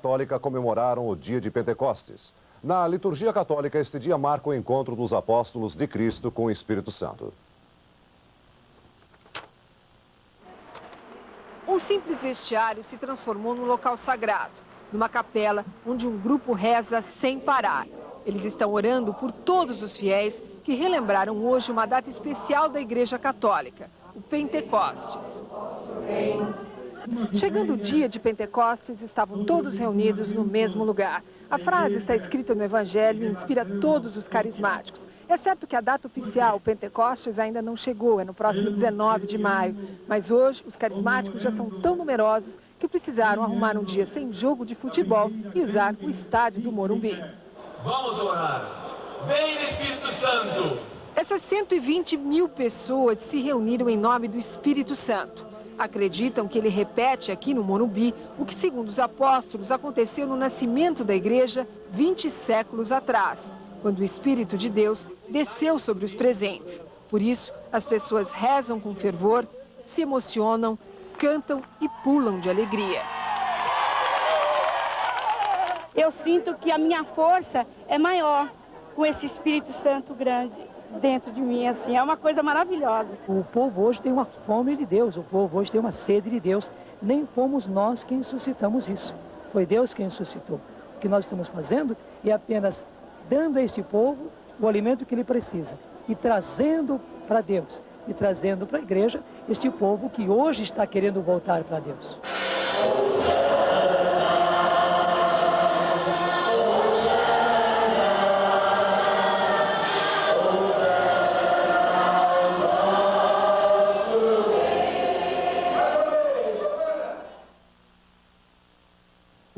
Católica comemoraram o dia de Pentecostes. Na liturgia católica, este dia marca o encontro dos apóstolos de Cristo com o Espírito Santo. Um simples vestiário se transformou num local sagrado, numa capela onde um grupo reza sem parar. Eles estão orando por todos os fiéis que relembraram hoje uma data especial da Igreja Católica, o Pentecostes. Chegando o dia de Pentecostes, estavam todos reunidos no mesmo lugar. A frase está escrita no Evangelho e inspira todos os carismáticos. É certo que a data oficial, Pentecostes, ainda não chegou, é no próximo 19 de maio. Mas hoje, os carismáticos já são tão numerosos que precisaram arrumar um dia sem jogo de futebol e usar o estádio do Morumbi. Vamos orar. Vem, Espírito Santo! Essas 120 mil pessoas se reuniram em nome do Espírito Santo. Acreditam que ele repete aqui no Morumbi o que, segundo os apóstolos, aconteceu no nascimento da igreja 20 séculos atrás, quando o Espírito de Deus desceu sobre os presentes. Por isso, as pessoas rezam com fervor, se emocionam, cantam e pulam de alegria. Eu sinto que a minha força é maior com esse Espírito Santo grande dentro de mim, assim, é uma coisa maravilhosa. O povo hoje tem uma fome de Deus, o povo hoje tem uma sede de Deus. Nem fomos nós quem suscitamos isso, foi Deus quem suscitou. O que nós estamos fazendo é apenas dando a este povo o alimento que ele precisa e trazendo para Deus, e trazendo para a igreja este povo que hoje está querendo voltar para Deus.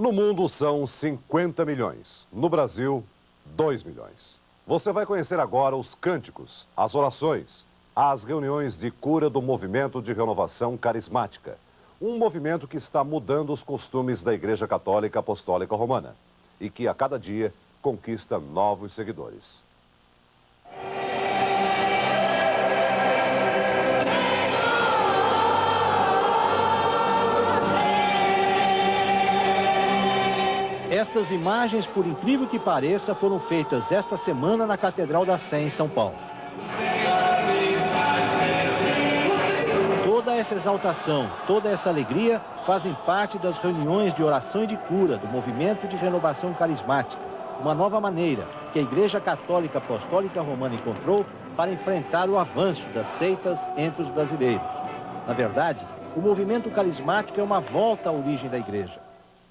No mundo são 50 milhões, no Brasil, 2 milhões. Você vai conhecer agora os cânticos, as orações, as reuniões de cura do movimento de renovação carismática. Um movimento que está mudando os costumes da Igreja Católica Apostólica Romana e que a cada dia conquista novos seguidores. Estas imagens, por incrível que pareça, foram feitas esta semana na Catedral da Sé, em São Paulo. Toda essa exaltação, toda essa alegria fazem parte das reuniões de oração e de cura do movimento de renovação carismática, uma nova maneira que a Igreja Católica Apostólica Romana encontrou para enfrentar o avanço das seitas entre os brasileiros. Na verdade, o movimento carismático é uma volta à origem da Igreja.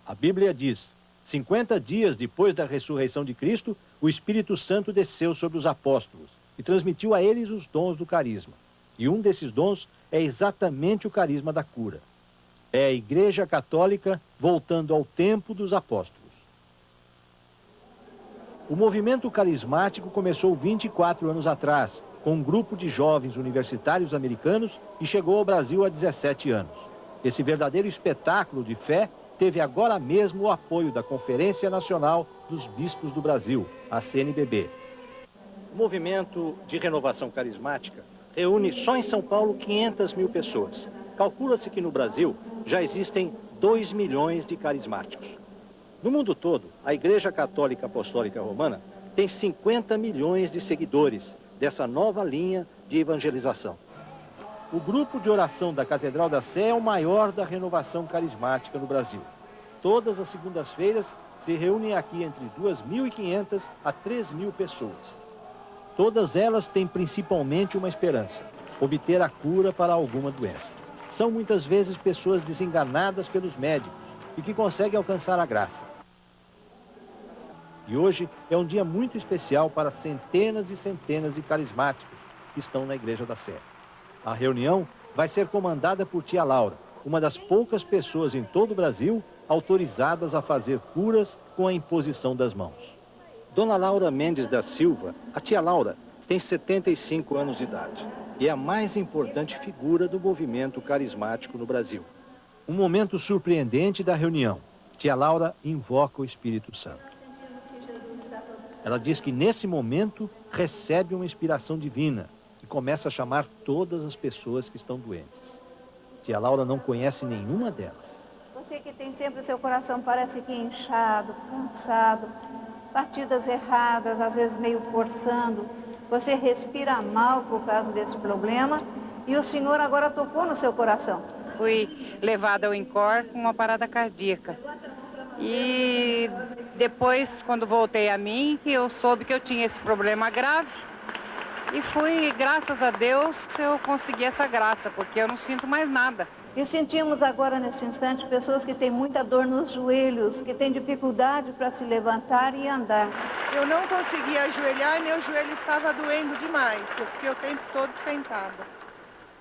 A Bíblia diz: 50 dias depois da ressurreição de Cristo, o Espírito Santo desceu sobre os apóstolos e transmitiu a eles os dons do carisma. E um desses dons é exatamente o carisma da cura. É a Igreja Católica voltando ao tempo dos apóstolos. O movimento carismático começou 24 anos atrás, com um grupo de jovens universitários americanos e chegou ao Brasil há 17 anos. Esse verdadeiro espetáculo de fé teve agora mesmo o apoio da Conferência Nacional dos Bispos do Brasil, a CNBB. O movimento de renovação carismática reúne só em São Paulo 500 mil pessoas. Calcula-se que no Brasil já existem 2 milhões de carismáticos. No mundo todo, a Igreja Católica Apostólica Romana tem 50 milhões de seguidores dessa nova linha de evangelização. O grupo de oração da Catedral da Sé é o maior da renovação carismática no Brasil. Todas as segundas-feiras se reúnem aqui entre 2.500 a 3.000 pessoas. Todas elas têm principalmente uma esperança: obter a cura para alguma doença. São muitas vezes pessoas desenganadas pelos médicos e que conseguem alcançar a graça. E hoje é um dia muito especial para centenas e centenas de carismáticos que estão na Igreja da Sé. A reunião vai ser comandada por tia Laura, uma das poucas pessoas em todo o Brasil autorizadas a fazer curas com a imposição das mãos. Dona Laura Mendes da Silva, a tia Laura, tem 75 anos de idade e é a mais importante figura do movimento carismático no Brasil. Um momento surpreendente da reunião. Tia Laura invoca o Espírito Santo. Ela diz que nesse momento recebe uma inspiração divina e começa a chamar todas as pessoas que estão doentes. Tia Laura não conhece nenhuma delas. Você que tem sempre o seu coração parece que inchado, cansado, batidas erradas, às vezes meio forçando. Você respira mal por causa desse problema e o Senhor agora tocou no seu coração. Fui levada ao INCOR com uma parada cardíaca. E depois, quando voltei a mim, que eu soube que eu tinha esse problema grave. E fui, graças a Deus, que eu consegui essa graça, porque eu não sinto mais nada. E sentimos agora, neste instante, pessoas que têm muita dor nos joelhos, que têm dificuldade para se levantar e andar. Eu não conseguia ajoelhar e meu joelho estava doendo demais. Eu fiquei o tempo todo sentada.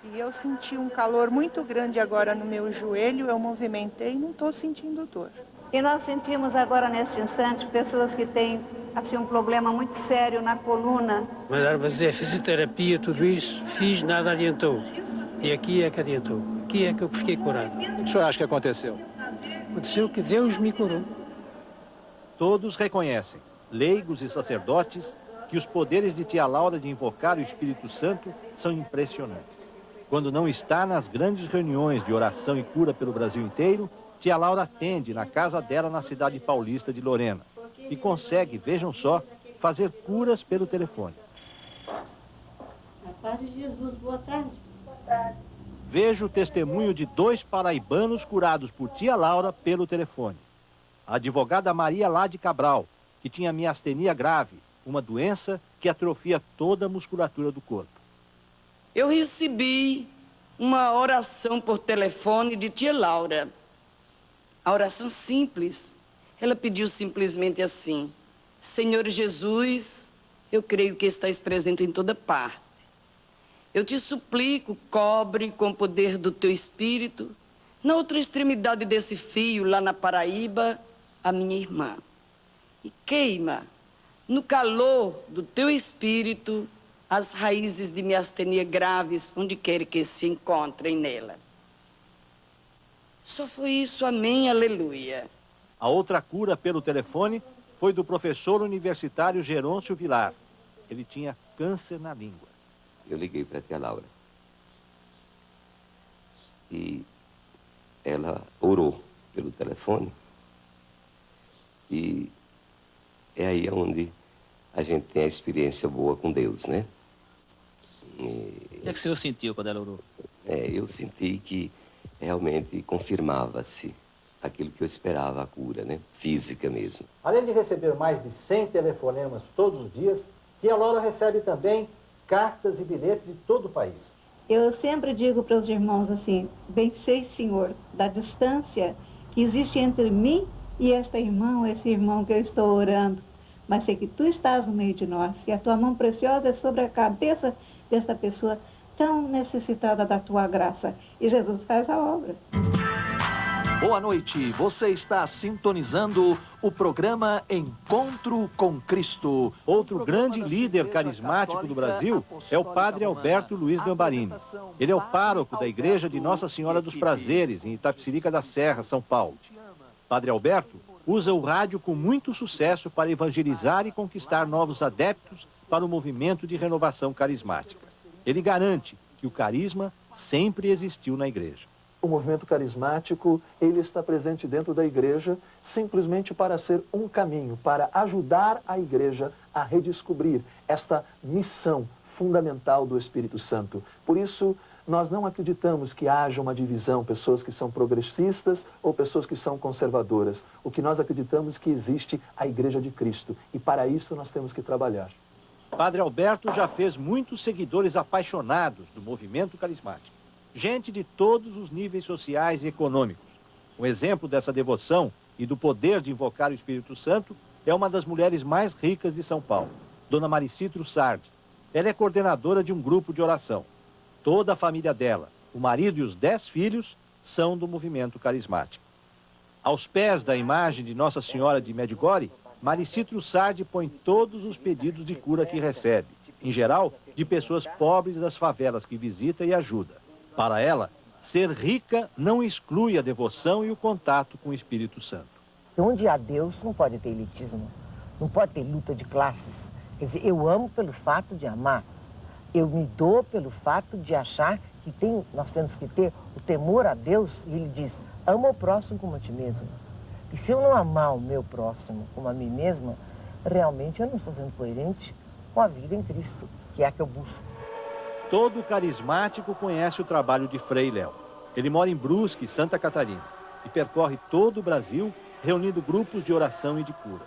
E eu senti um calor muito grande agora no meu joelho, eu movimentei e não estou sentindo dor. E nós sentimos agora, neste instante, pessoas que têm assim, um problema muito sério na coluna. Mandaram fazer fisioterapia, tudo isso, fiz, nada adiantou. E aqui é que adiantou. Aqui é que eu fiquei curado. O que o senhor acha que aconteceu? Aconteceu que Deus me curou. Todos reconhecem, leigos e sacerdotes, que os poderes de tia Laura de invocar o Espírito Santo são impressionantes. Quando não está nas grandes reuniões de oração e cura pelo Brasil inteiro, tia Laura atende na casa dela na cidade paulista de Lorena e consegue, vejam só, fazer curas pelo telefone. A paz de Jesus, boa tarde. Boa tarde. Veja o testemunho de 2 paraibanos curados por tia Laura pelo telefone. A advogada Maria Lade Cabral, que tinha miastenia grave, uma doença que atrofia toda a musculatura do corpo. Eu recebi uma oração por telefone de tia Laura. A oração simples. Ela pediu simplesmente assim: Senhor Jesus, eu creio que estás presente em toda parte. Eu te suplico, cobre com o poder do teu Espírito, na outra extremidade desse fio, lá na Paraíba, a minha irmã. E queima, no calor do teu Espírito, as raízes de miastenia graves, onde quer que se encontrem nela. Só foi isso, amém, aleluia. A outra cura pelo telefone foi do professor universitário Gerôncio Vilar. Ele tinha câncer na língua. Eu liguei para a tia Laura e ela orou pelo telefone e é aí onde a gente tem a experiência boa com Deus, né? O que é que o senhor sentiu quando ela orou? Eu senti que realmente confirmava-se aquilo que eu esperava, a cura, né? Física mesmo. Além de receber mais de 100 telefonemas todos os dias, tia Laura recebe também cartas e bilhetes de todo o país. Eu sempre digo para os irmãos assim: bem sei, Senhor, da distância que existe entre mim e esta irmã ou esse irmão que eu estou orando, mas sei que tu estás no meio de nós e a tua mão preciosa é sobre a cabeça desta pessoa tão necessitada da tua graça. E Jesus faz a obra. Boa noite, você está sintonizando o programa Encontro com Cristo. Outro grande líder carismático do Brasil é o padre Alberto Luiz Gambarini. Ele é o pároco da Igreja de Nossa Senhora dos Prazeres, em Itapecerica da Serra, São Paulo. Padre Alberto usa o rádio com muito sucesso para evangelizar e conquistar novos adeptos para o movimento de renovação carismática. Ele garante que o carisma sempre existiu na igreja. O movimento carismático, ele está presente dentro da igreja simplesmente para ser um caminho, para ajudar a igreja a redescobrir esta missão fundamental do Espírito Santo. Por isso, nós não acreditamos que haja uma divisão, pessoas que são progressistas ou pessoas que são conservadoras. O que nós acreditamos é que existe a Igreja de Cristo e para isso nós temos que trabalhar. Padre Alberto já fez muitos seguidores apaixonados do movimento carismático. Gente de todos os níveis sociais e econômicos. Um exemplo dessa devoção e do poder de invocar o Espírito Santo é uma das mulheres mais ricas de São Paulo, Dona Maricitro Sardi. Ela é coordenadora de um grupo de oração. Toda a família dela, o marido e os 10 filhos, são do movimento carismático. Aos pés da imagem de Nossa Senhora de Medjugorje, Maricitro Sardi põe todos os pedidos de cura que recebe, em geral, de pessoas pobres das favelas que visita e ajuda. Para ela, ser rica não exclui a devoção e o contato com o Espírito Santo. Onde há Deus, não pode ter elitismo, não pode ter luta de classes. Quer dizer, eu amo pelo fato de amar. Eu me dou pelo fato de achar que que nós temos que ter o temor a Deus, e ele diz, ama o próximo como a ti mesmo. E se eu não amar o meu próximo como a mim mesma, realmente eu não estou sendo coerente com a vida em Cristo, que é a que eu busco. Todo carismático conhece o trabalho de Frei Léo. Ele mora em Brusque, Santa Catarina, e percorre todo o Brasil, reunindo grupos de oração e de cura.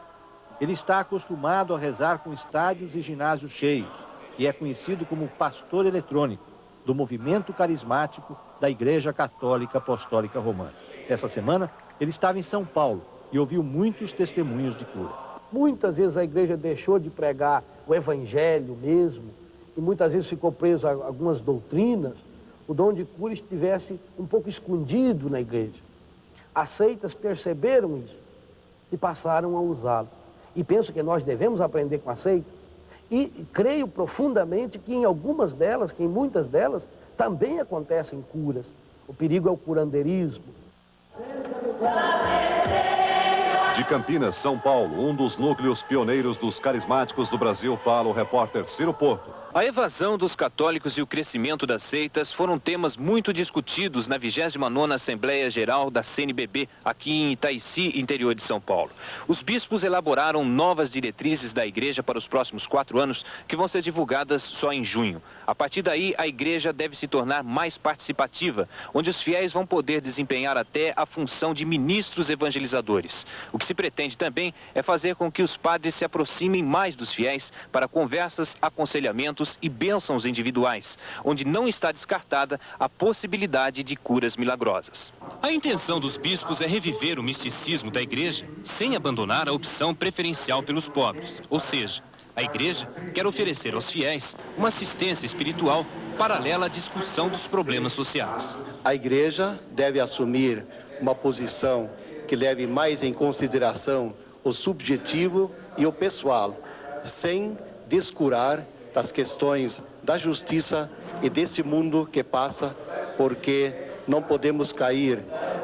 Ele está acostumado a rezar com estádios e ginásios cheios, e é conhecido como pastor eletrônico do movimento carismático da Igreja Católica Apostólica Romana. Essa semana, ele estava em São Paulo e ouviu muitos testemunhos de cura. Muitas vezes a igreja deixou de pregar o evangelho mesmo, e muitas vezes ficou preso a algumas doutrinas, o dom de cura estivesse um pouco escondido na igreja. As seitas perceberam isso e passaram a usá-lo. E penso que nós devemos aprender com a seita. E creio profundamente que em algumas delas, que em muitas delas, também acontecem curas. O perigo é o curandeirismo. De Campinas, São Paulo, um dos núcleos pioneiros dos carismáticos do Brasil, fala o repórter Ciro Porto. A evasão dos católicos e o crescimento das seitas foram temas muito discutidos na 29ª Assembleia Geral da CNBB, aqui em Itaici, interior de São Paulo. Os bispos elaboraram novas diretrizes da igreja para os próximos 4 anos, que vão ser divulgadas só em junho. A partir daí, a igreja deve se tornar mais participativa, onde os fiéis vão poder desempenhar até a função de ministros evangelizadores. O que se pretende também é fazer com que os padres se aproximem mais dos fiéis para conversas, aconselhamentos e bênçãos individuais, onde não está descartada a possibilidade de curas milagrosas. A intenção dos bispos é reviver o misticismo da igreja sem abandonar a opção preferencial pelos pobres, ou seja, a igreja quer oferecer aos fiéis uma assistência espiritual paralela à discussão dos problemas sociais. A igreja deve assumir uma posição que leve mais em consideração o subjetivo e o pessoal, sem descurar das questões da justiça e desse mundo que passa, porque não podemos cair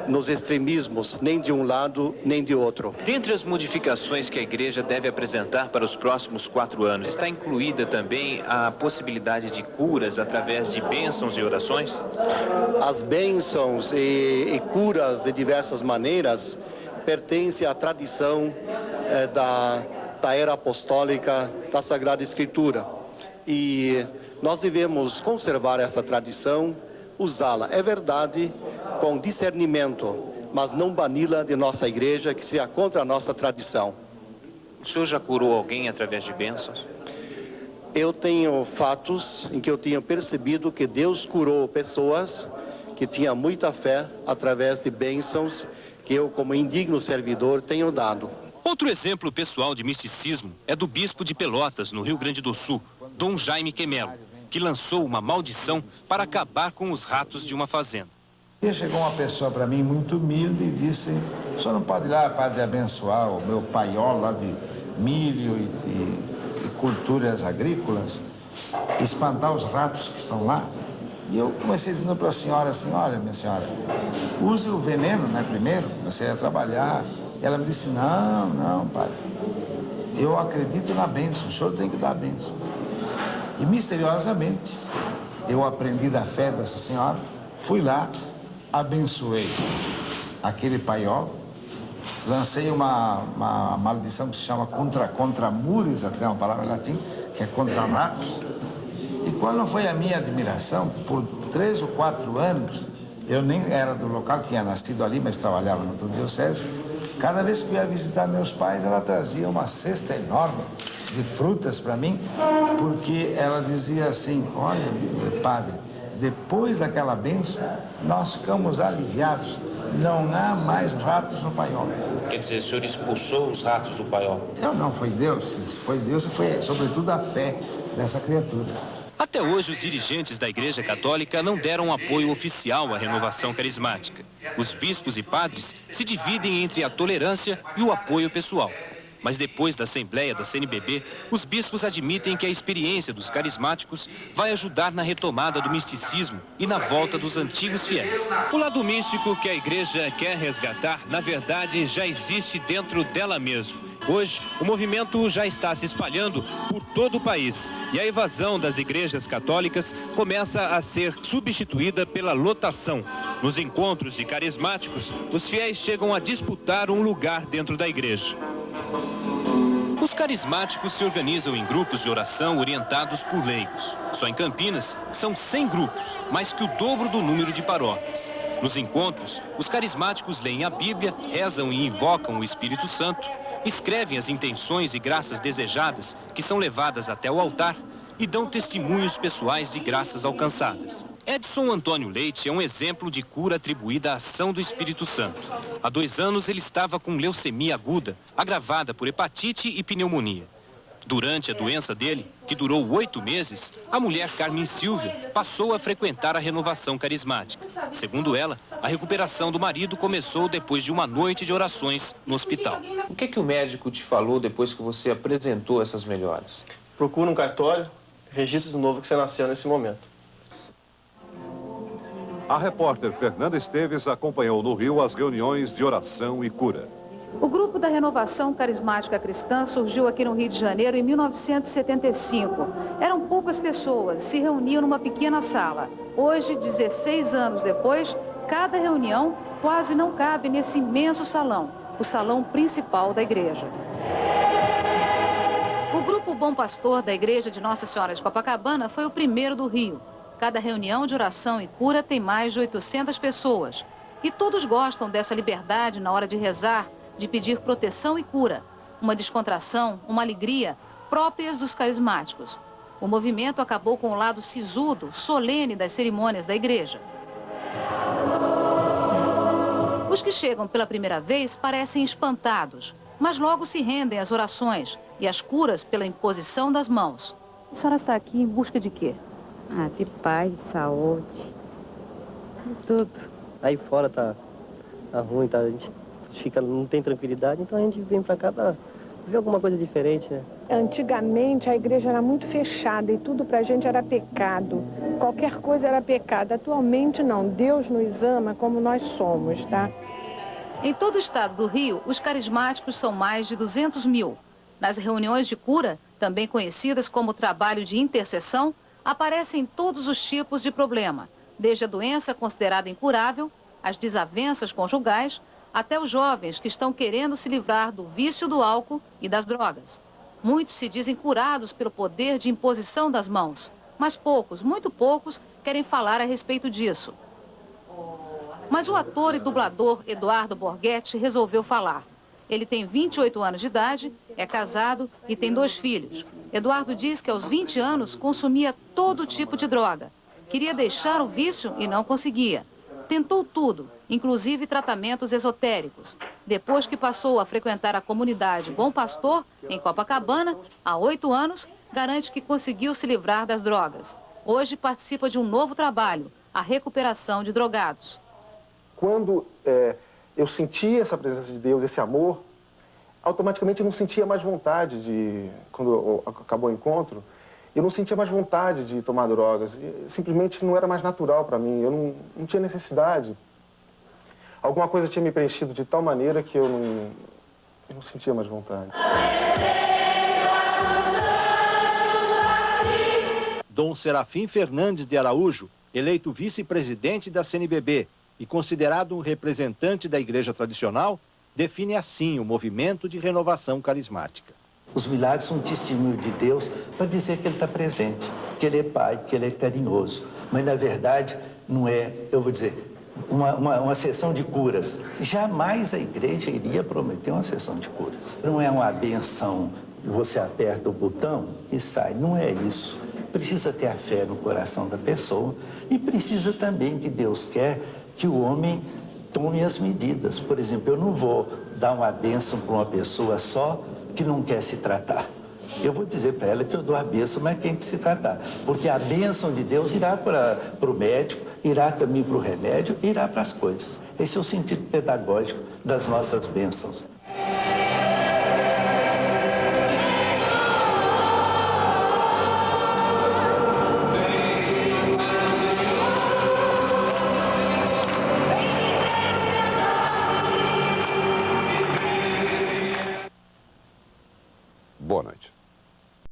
nos extremismos, nem de um lado, nem de outro. Dentre as modificações que a igreja deve apresentar para os próximos 4 anos, está incluída também a possibilidade de curas através de bênçãos e orações? As bênçãos e curas de diversas maneiras pertencem à tradição da era apostólica da Sagrada Escritura. E nós devemos conservar essa tradição, usá-la, é verdade, com discernimento, mas não bani-la de nossa igreja, que seria contra a nossa tradição. O senhor já curou alguém através de bênçãos? Eu tenho fatos em que eu tenho percebido que Deus curou pessoas que tinham muita fé através de bênçãos que eu, como indigno servidor, tenho dado. Outro exemplo pessoal de misticismo é do bispo de Pelotas, no Rio Grande do Sul, Dom Jaime Quemelo, que lançou uma maldição para acabar com os ratos de uma fazenda. E chegou uma pessoa para mim muito humilde e disse: o senhor não pode ir lá, padre, abençoar o meu paiol lá de milho e culturas agrícolas, espantar os ratos que estão lá? E eu comecei dizendo para a senhora assim: olha, minha senhora, use o veneno, né, primeiro, comecei a trabalhar. E ela me disse: não, padre, eu acredito na bênção, o senhor tem que dar a bênção. E misteriosamente, eu aprendi da fé dessa senhora, fui lá, abençoei aquele paiol, lancei uma maldição que se chama contra muris, até uma palavra em latim, que é contra ratos. E qual não foi a minha admiração? Por 3 ou 4 anos, eu nem era do local, tinha nascido ali, mas trabalhava no diocese. Cada vez que eu ia visitar meus pais, ela trazia uma cesta enorme de frutas para mim, porque ela dizia assim: olha, padre, depois daquela bênção, nós ficamos aliviados, não há mais ratos no paiol. Quer dizer, o senhor expulsou os ratos do paiol? Eu não, foi Deus e foi sobretudo a fé dessa criatura. Até hoje, os dirigentes da Igreja Católica não deram apoio oficial à renovação carismática. Os bispos e padres se dividem entre a tolerância e o apoio pessoal. Mas depois da Assembleia da CNBB, os bispos admitem que a experiência dos carismáticos vai ajudar na retomada do misticismo e na volta dos antigos fiéis. O lado místico que a Igreja quer resgatar, na verdade, já existe dentro dela mesma. Hoje, o movimento já está se espalhando por todo o país e a evasão das igrejas católicas começa a ser substituída pela lotação. Nos encontros de carismáticos, os fiéis chegam a disputar um lugar dentro da igreja. Os carismáticos se organizam em grupos de oração orientados por leigos. Só em Campinas são 100 grupos, mais que o dobro do número de paróquias. Nos encontros, os carismáticos leem a Bíblia, rezam e invocam o Espírito Santo, escrevem as intenções e graças desejadas que são levadas até o altar e dão testemunhos pessoais de graças alcançadas. Edson Antônio Leite é um exemplo de cura atribuída à ação do Espírito Santo. Há 2 anos ele estava com leucemia aguda, agravada por hepatite e pneumonia. Durante a doença dele, que durou 8 meses, a mulher Carmen Silvia passou a frequentar a renovação carismática. Segundo ela, a recuperação do marido começou depois de uma noite de orações no hospital. O que o médico te falou depois que você apresentou essas melhoras? Procura um cartório, registre de novo que você nasceu nesse momento. A repórter Fernanda Esteves acompanhou no Rio as reuniões de oração e cura. O grupo da Renovação Carismática Cristã surgiu aqui no Rio de Janeiro em 1975. Eram poucas pessoas, se reuniam numa pequena sala. Hoje, 16 anos depois, cada reunião quase não cabe nesse imenso salão, o salão principal da igreja. O grupo Bom Pastor da Igreja de Nossa Senhora de Copacabana foi o primeiro do Rio. Cada reunião de oração e cura tem mais de 800 pessoas. E todos gostam dessa liberdade na hora de rezar, de pedir proteção e cura. Uma descontração, uma alegria próprias dos carismáticos. O movimento acabou com o lado sisudo, solene das cerimônias da igreja. Os que chegam pela primeira vez parecem espantados, mas logo se rendem às orações e às curas pela imposição das mãos. A senhora está aqui em busca de quê? De paz, de saúde, de tudo. Aí fora tá ruim, a gente não tem tranquilidade, então a gente vem pra cá pra ver alguma coisa diferente, né? Antigamente a igreja era muito fechada e tudo pra gente era pecado. Qualquer coisa era pecado. Atualmente não, Deus nos ama como nós somos, tá? Em todo o estado do Rio, os carismáticos são mais de 200 mil. Nas reuniões de cura, também conhecidas como trabalho de intercessão, aparecem todos os tipos de problema, desde a doença considerada incurável, as desavenças conjugais, até os jovens que estão querendo se livrar do vício do álcool e das drogas. Muitos se dizem curados pelo poder de imposição das mãos, mas poucos, muito poucos, querem falar a respeito disso. Mas o ator e dublador Eduardo Borghetti resolveu falar. Ele tem 28 anos de idade, é casado e tem 2 filhos. Eduardo diz que aos 20 anos consumia todo tipo de droga. Queria deixar o vício e não conseguia. Tentou tudo, inclusive tratamentos esotéricos. Depois que passou a frequentar a comunidade Bom Pastor, em Copacabana, há 8 anos, garante que conseguiu se livrar das drogas. Hoje participa de um novo trabalho, a recuperação de drogados. Quando eu senti essa presença de Deus, esse amor, automaticamente eu não sentia mais vontade de, quando acabou o encontro, eu não sentia mais vontade de tomar drogas. Simplesmente não era mais natural para mim, eu não tinha necessidade. Alguma coisa tinha me preenchido de tal maneira que eu não sentia mais vontade. Dom Serafim Fernandes de Araújo, eleito vice-presidente da CNBB e considerado um representante da igreja tradicional, define assim o movimento de renovação carismática. Os milagres são um testemunho de Deus para dizer que Ele está presente, que Ele é Pai, que Ele é carinhoso. Mas, na verdade, não é, eu vou dizer, uma sessão de curas. Jamais a igreja iria prometer uma sessão de curas. Não é uma benção, você aperta o botão e sai. Não é isso. Precisa ter a fé no coração da pessoa e precisa também que Deus quer que o homem tome as medidas. Por exemplo, eu não vou dar uma bênção para uma pessoa só que não quer se tratar. Eu vou dizer para ela que eu dou a bênção, mas tem que se tratar. Porque a bênção de Deus irá para o médico, irá também para o remédio, irá para as coisas. Esse é o sentido pedagógico das nossas bênçãos.